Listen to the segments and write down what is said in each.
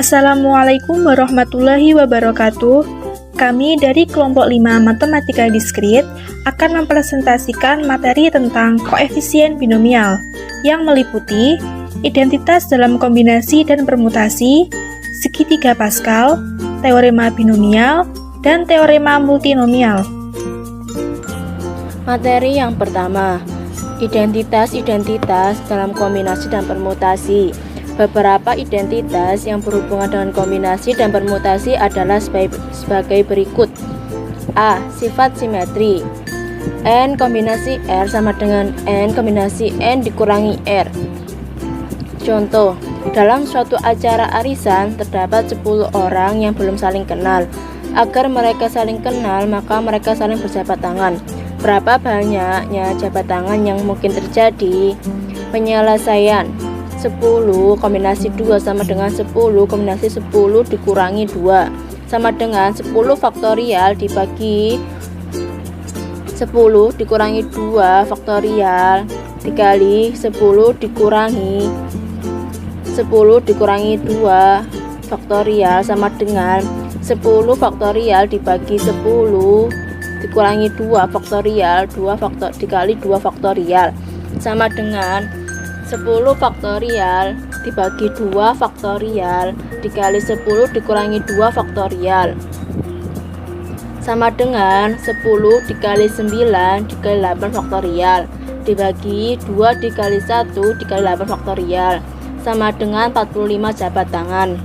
Assalamualaikum warahmatullahi wabarakatuh. Kami dari kelompok 5 Matematika Diskrit akan mempresentasikan materi tentang koefisien binomial yang meliputi identitas dalam kombinasi dan permutasi, segitiga Pascal, teorema binomial, dan teorema multinomial. Materi yang pertama, identitas-identitas dalam kombinasi dan permutasi. Beberapa identitas yang berhubungan dengan kombinasi dan permutasi adalah sebagai berikut. A. Sifat simetri. N kombinasi R sama dengan N kombinasi N dikurangi R. Contoh, dalam suatu acara arisan terdapat 10 orang yang belum saling kenal. Agar mereka saling kenal, maka mereka saling berjabat tangan. Berapa banyaknya jabat tangan yang mungkin terjadi? Penyelesaian 10 kombinasi 2 sama dengan 10 kombinasi 10 dikurangi 2 sama dengan 10 faktorial dibagi 10 dikurangi 2 faktorial dikali 10 dikurangi 10 dikurangi 2 faktorial sama dengan 10 faktorial dibagi 10 dikurangi 2 faktorial dikali 2 faktorial sama dengan 10 faktorial dibagi 2 faktorial dikali 10 dikurangi 2 faktorial sama dengan 10 dikali 9 dikali 8 faktorial dibagi 2 dikali 1 dikali 8 faktorial sama dengan 45 jabat tangan.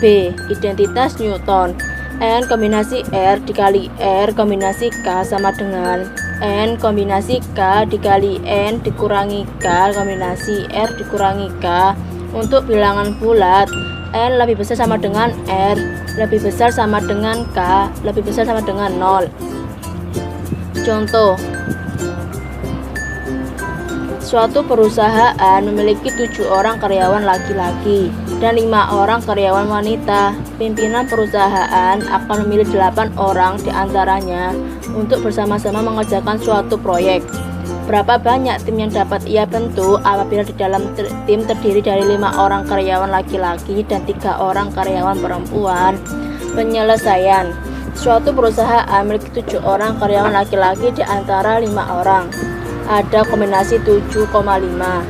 B. Identitas Newton. N kombinasi R dikali R kombinasi K sama dengan N kombinasi K dikali N dikurangi K kombinasi R dikurangi K. Untuk bilangan bulat, N lebih besar sama dengan R, lebih besar sama dengan K, lebih besar sama dengan 0. Contoh, suatu perusahaan memiliki 7 orang karyawan laki-laki dan 5 orang karyawan wanita. Pimpinan perusahaan akan memilih 8 orang diantaranya untuk bersama-sama mengerjakan suatu proyek. Berapa banyak tim yang dapat ia bentuk apabila di dalam tim terdiri dari 5 orang karyawan laki-laki dan 3 orang karyawan perempuan? Penyelesaian, suatu perusahaan memiliki 7 orang karyawan laki-laki di antara 5 orang. Ada kombinasi 7,5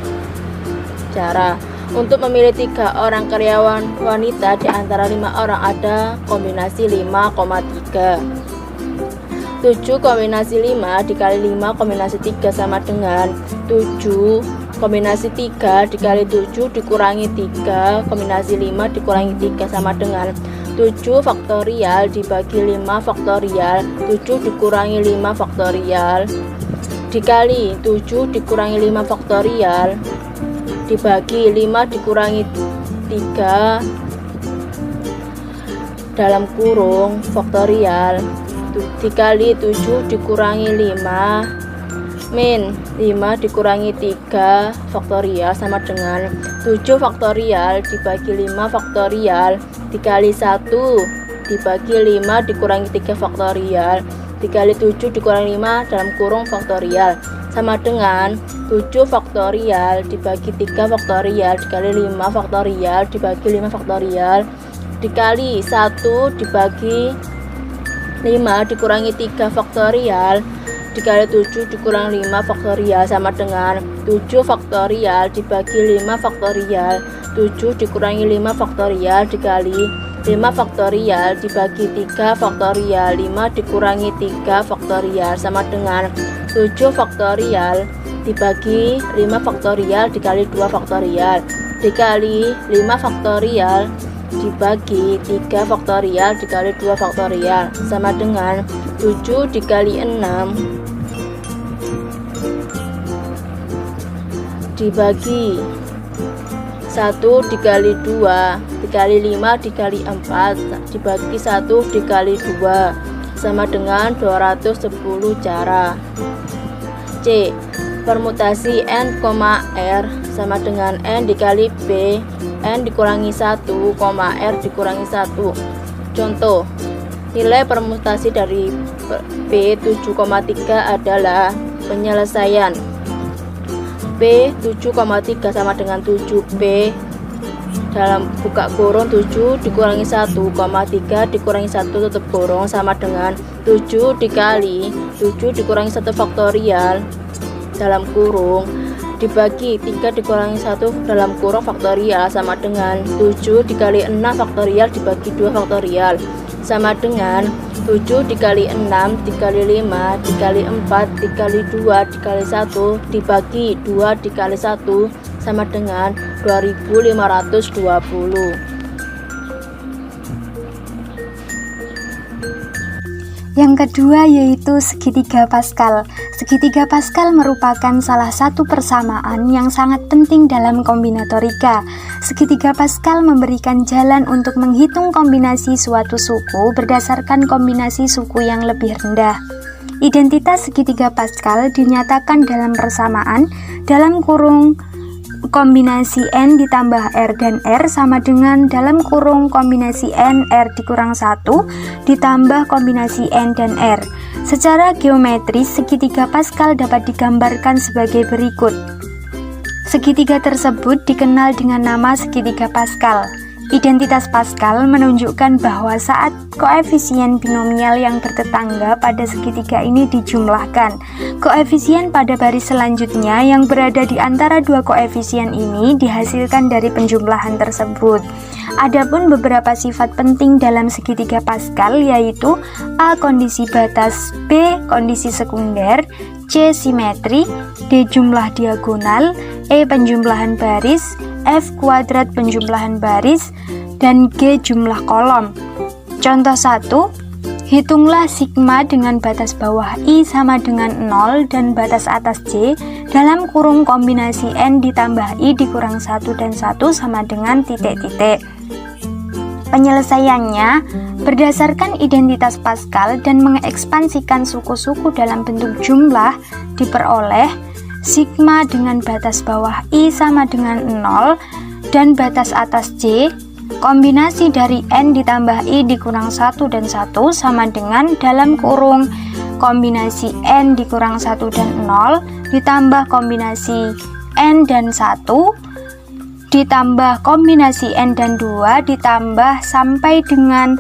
cara. Untuk memilih 3 orang karyawan wanita di antara 5 orang ada kombinasi 5,3. 7 kombinasi 5 dikali 5 kombinasi 3 sama dengan 7 kombinasi 3 dikali 7 dikurangi 3 kombinasi 5 dikurangi 3 sama dengan 7 faktorial dibagi 5 faktorial 7 dikurangi 5 faktorial dikali 7 dikurangi 5 faktorial dibagi 5 dikurangi 3 dalam kurung faktorial dikali 7 dikurangi 5 min 5 dikurangi 3 faktorial sama dengan 7 faktorial dibagi 5 faktorial dikali 1 dibagi 5 dikurangi 3 faktorial dikali 7 dikurangi 5 dalam kurung faktorial sama dengan 7 faktorial dibagi 3 faktorial dikali 5 faktorial dibagi 5 faktorial dikali 1 dibagi 5 dikurangi 3 faktorial dikali 7 dikurangi 5 faktorial sama dengan 7 faktorial dibagi 5 faktorial 7 dikurangi 5 faktorial dikali 5 faktorial dibagi 3 faktorial 5 dikurangi 3 faktorial sama dengan 7 faktorial dibagi 5 faktorial dikali 2 faktorial dikali 5 faktorial dibagi 3 faktorial dikali 2 faktorial sama dengan 7 dikali 6 dibagi 1 dikali 2 dikali 5 dikali 4 dibagi 1 dikali 2 sama dengan 210 cara. C. Permutasi N, R sama dengan N dikali B N dikurangi 1, R dikurangi 1. Contoh, nilai permutasi dari B 7,3 adalah penyelesaian B 7,3 sama dengan 7B dalam buka kurung 7 dikurangi 1, 3 dikurangi 1 tutup kurung sama dengan 7 dikali 7 dikurangi 1 faktorial dalam kurung dibagi 3 dikurangi 1 dalam kurung faktorial sama dengan 7 dikali 6 faktorial dibagi 2 faktorial sama dengan 7 dikali 6 dikali 5 dikali 4 dikali 2 dikali 1 dibagi 2 dikali 1 sama dengan 2520. Yang kedua yaitu segitiga Pascal. Segitiga Pascal merupakan salah satu persamaan yang sangat penting dalam kombinatorika. Segitiga Pascal memberikan jalan untuk menghitung kombinasi suatu suku berdasarkan kombinasi suku yang lebih rendah. Identitas segitiga Pascal dinyatakan dalam persamaan dalam kurung kombinasi N ditambah R dan R sama dengan dalam kurung kombinasi N R dikurang 1 ditambah kombinasi N dan R. Secara geometris, segitiga Pascal dapat digambarkan sebagai berikut. Segitiga tersebut dikenal dengan nama segitiga Pascal. Identitas Pascal menunjukkan bahwa saat koefisien binomial yang bertetangga pada segitiga ini dijumlahkan, koefisien pada baris selanjutnya yang berada di antara dua koefisien ini dihasilkan dari penjumlahan tersebut. Adapun beberapa sifat penting dalam segitiga Pascal yaitu A. Kondisi batas, B. Kondisi sekunder, C. Simetri, D. Jumlah diagonal, E. Penjumlahan baris, F. Kuadrat penjumlahan baris, dan G. Jumlah kolom. Contoh 1, hitunglah sigma dengan batas bawah I sama dengan 0 dan batas atas J dalam kurung kombinasi N ditambah I dikurang 1 dan 1 sama dengan titik-titik. Penyelesaiannya berdasarkan identitas Pascal dan mengekspansikan suku-suku dalam bentuk jumlah diperoleh sigma dengan batas bawah I sama dengan 0 dan batas atas J kombinasi dari N ditambah I dikurang 1 dan 1 sama dengan dalam kurung kombinasi N dikurang 1 dan 0 ditambah kombinasi N dan 1 ditambah kombinasi N dan 2 ditambah sampai dengan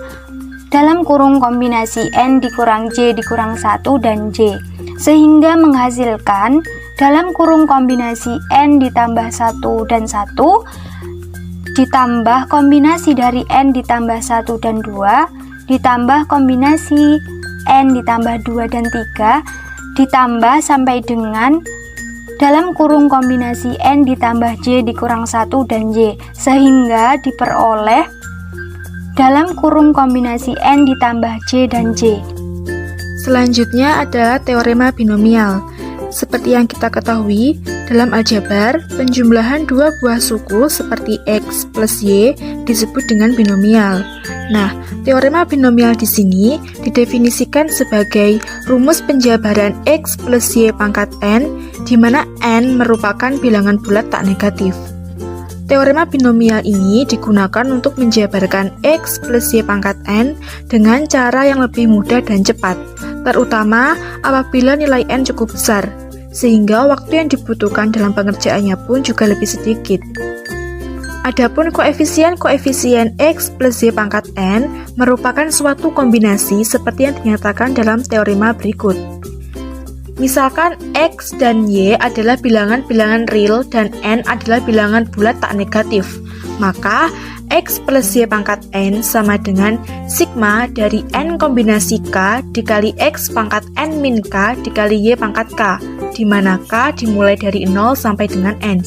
dalam kurung kombinasi N dikurang J dikurang 1 dan J sehingga menghasilkan dalam kurung kombinasi N ditambah 1 dan 1 ditambah kombinasi dari N ditambah 1 dan 2 ditambah kombinasi N ditambah 2 dan 3 ditambah sampai dengan dalam kurung kombinasi N ditambah J dikurang 1 dan J sehingga diperoleh dalam kurung kombinasi N ditambah J dan J. Selanjutnya adalah teorema binomial. Seperti yang kita ketahui, dalam aljabar, penjumlahan dua buah suku seperti X plus Y disebut dengan binomial. Nah, teorema binomial di sini didefinisikan sebagai rumus penjabaran X plus Y pangkat N, di mana N merupakan bilangan bulat tak negatif. Teorema binomial ini digunakan untuk menjabarkan X plus Y pangkat N dengan cara yang lebih mudah dan cepat, terutama apabila nilai N cukup besar, sehingga waktu yang dibutuhkan dalam pengerjaannya pun juga lebih sedikit. Adapun koefisien X plus Y pangkat N merupakan suatu kombinasi seperti yang dinyatakan dalam teorema berikut. Misalkan X dan Y adalah bilangan-bilangan real dan N adalah bilangan bulat tak negatif, maka X plus Y pangkat N sama dengan sigma dari N kombinasi K dikali X pangkat N min K dikali Y pangkat K, di mana K dimulai dari 0 sampai dengan N.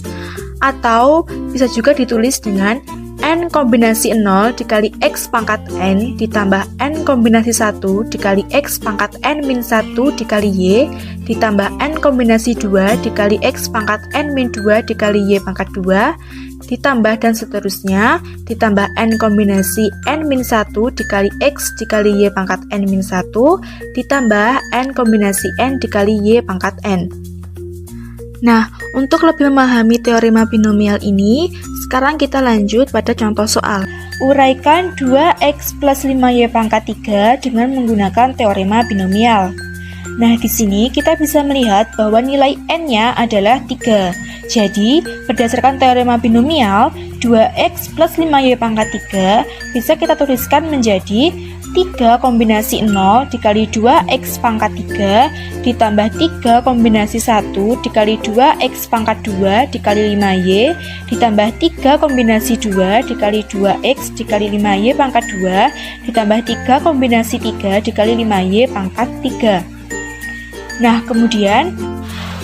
Atau bisa juga ditulis dengan N kombinasi 0 dikali X pangkat N ditambah N kombinasi 1 dikali X pangkat N min 1 dikali Y ditambah N kombinasi 2 dikali X pangkat N min 2 dikali Y pangkat 2 ditambah dan seterusnya ditambah N kombinasi N min 1 dikali X dikali Y pangkat N min 1 ditambah N kombinasi N dikali Y pangkat N. Nah, untuk lebih memahami teorema binomial ini, sekarang kita lanjut pada contoh soal. Uraikan 2x plus 5y pangkat 3 dengan menggunakan teorema binomial. Nah, di sini kita bisa melihat bahwa nilai n-nya adalah 3. Jadi, berdasarkan teorema binomial, 2x plus 5y pangkat 3 bisa kita tuliskan menjadi 3 kombinasi 0 dikali 2x pangkat 3 ditambah 3 kombinasi 1 dikali 2x pangkat 2 dikali 5y ditambah 3 kombinasi 2 dikali 2x dikali 5y pangkat 2 ditambah 3 kombinasi 3 dikali 5y pangkat 3. Nah, kemudian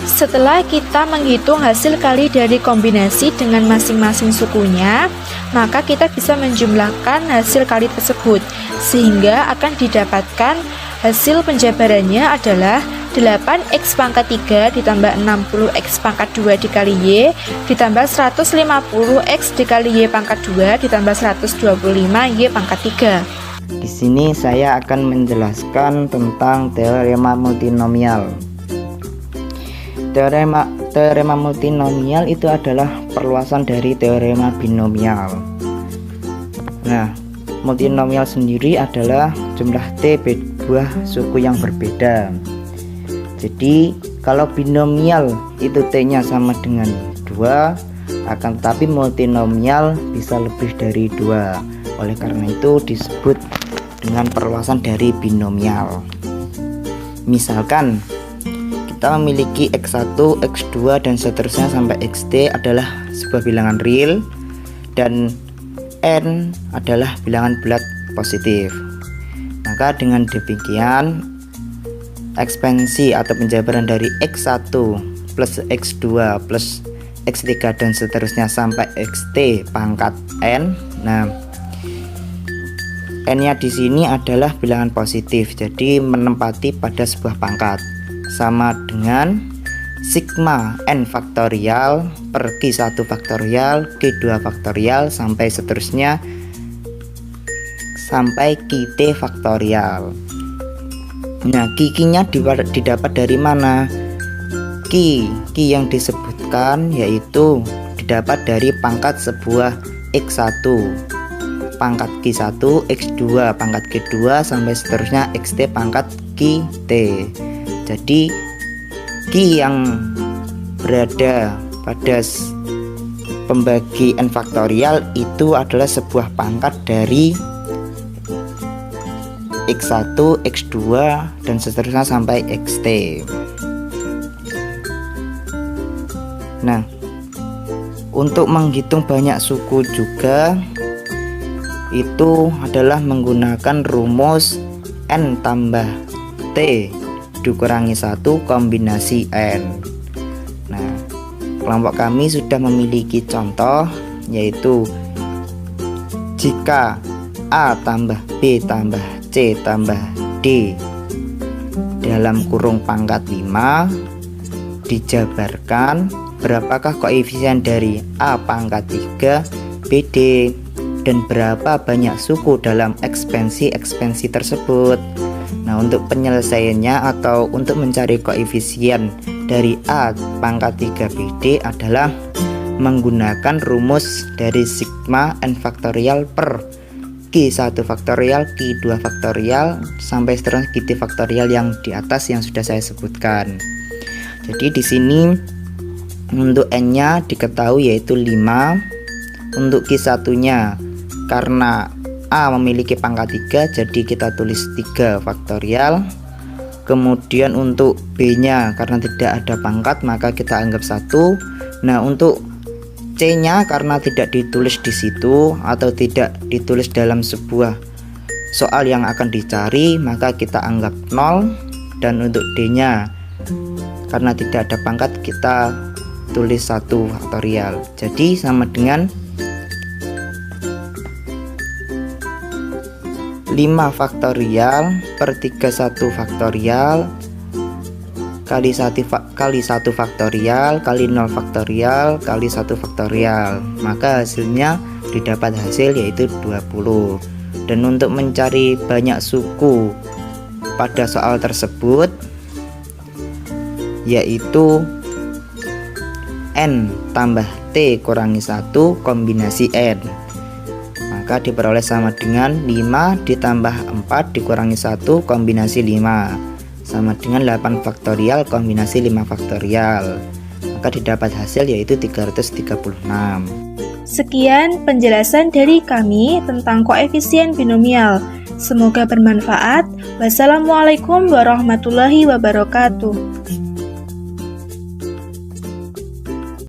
setelah kita menghitung hasil kali dari kombinasi dengan masing-masing sukunya, maka kita bisa menjumlahkan hasil kali tersebut, sehingga akan didapatkan hasil penjabarannya adalah 8x pangkat 3 ditambah 60x pangkat 2 dikali y ditambah 150x dikali y pangkat 2 ditambah 125y pangkat 3. Di sini saya akan menjelaskan tentang teorema multinomial. Teorema multinomial itu adalah perluasan dari teorema binomial. Nah, multinomial sendiri adalah jumlah t buah suku yang berbeda. Jadi, kalau binomial itu t-nya sama dengan 2, akan tetapi multinomial bisa lebih dari 2. Oleh karena itu disebut dengan perluasan dari binomial. Misalkan kita memiliki x1, x2 dan seterusnya sampai xt adalah sebuah bilangan real dan n adalah bilangan bulat positif. Maka dengan demikian ekspansi atau penjabaran dari x1 plus x2 plus x3 dan seterusnya sampai xt pangkat n. Nah, n-nya di sini adalah bilangan positif, jadi menempati pada sebuah pangkat. Sama dengan sigma n faktorial per q1 faktorial, q2 faktorial sampai seterusnya sampai kt faktorial. Nah, q-nya didapat dari mana? Q yang disebutkan yaitu didapat dari pangkat sebuah x1, pangkat q1, x2 pangkat q2 sampai seterusnya xt pangkat kt. Jadi Q yang berada pada pembagi n faktorial itu adalah sebuah pangkat dari x1, x2 dan seterusnya sampai xt. Nah, untuk menghitung banyak suku juga itu adalah menggunakan rumus n tambah t dikurangi 1 kombinasi n. Nah, kelompok kami sudah memiliki contoh, yaitu jika A tambah B tambah C tambah D dalam kurung pangkat 5 dijabarkan berapakah koefisien dari A pangkat 3 BD dan berapa banyak suku dalam ekspansi tersebut. Nah, untuk penyelesaiannya atau untuk mencari koefisien dari A pangkat 3 BD adalah menggunakan rumus dari sigma n faktorial per q1 faktorial, q2 faktorial sampai seterusnya kt faktorial yang di atas yang sudah saya sebutkan. Jadi di sini untuk n-nya diketahui yaitu 5. Untuk q1-nya karena A memiliki pangkat 3 jadi kita tulis 3 faktorial. Kemudian untuk B-nya karena tidak ada pangkat maka kita anggap 1. Nah, untuk C-nya karena tidak ditulis di situ atau tidak ditulis dalam sebuah soal yang akan dicari maka kita anggap 0. Dan untuk D-nya karena tidak ada pangkat kita tulis 1 faktorial. Jadi sama dengan 5 faktorial per 31 faktorial kali 1 faktorial kali 0 faktorial kali 1 faktorial, maka hasilnya didapat hasil yaitu 20. Dan untuk mencari banyak suku pada soal tersebut yaitu n tambah t kurangi 1 kombinasi n, maka diperoleh sama dengan 5 ditambah 4 dikurangi 1 kombinasi 5 sama dengan 8 faktorial kombinasi 5 faktorial. Maka didapat hasil yaitu 336. Sekian penjelasan dari kami tentang koefisien binomial. Semoga bermanfaat. Wassalamualaikum warahmatullahi wabarakatuh.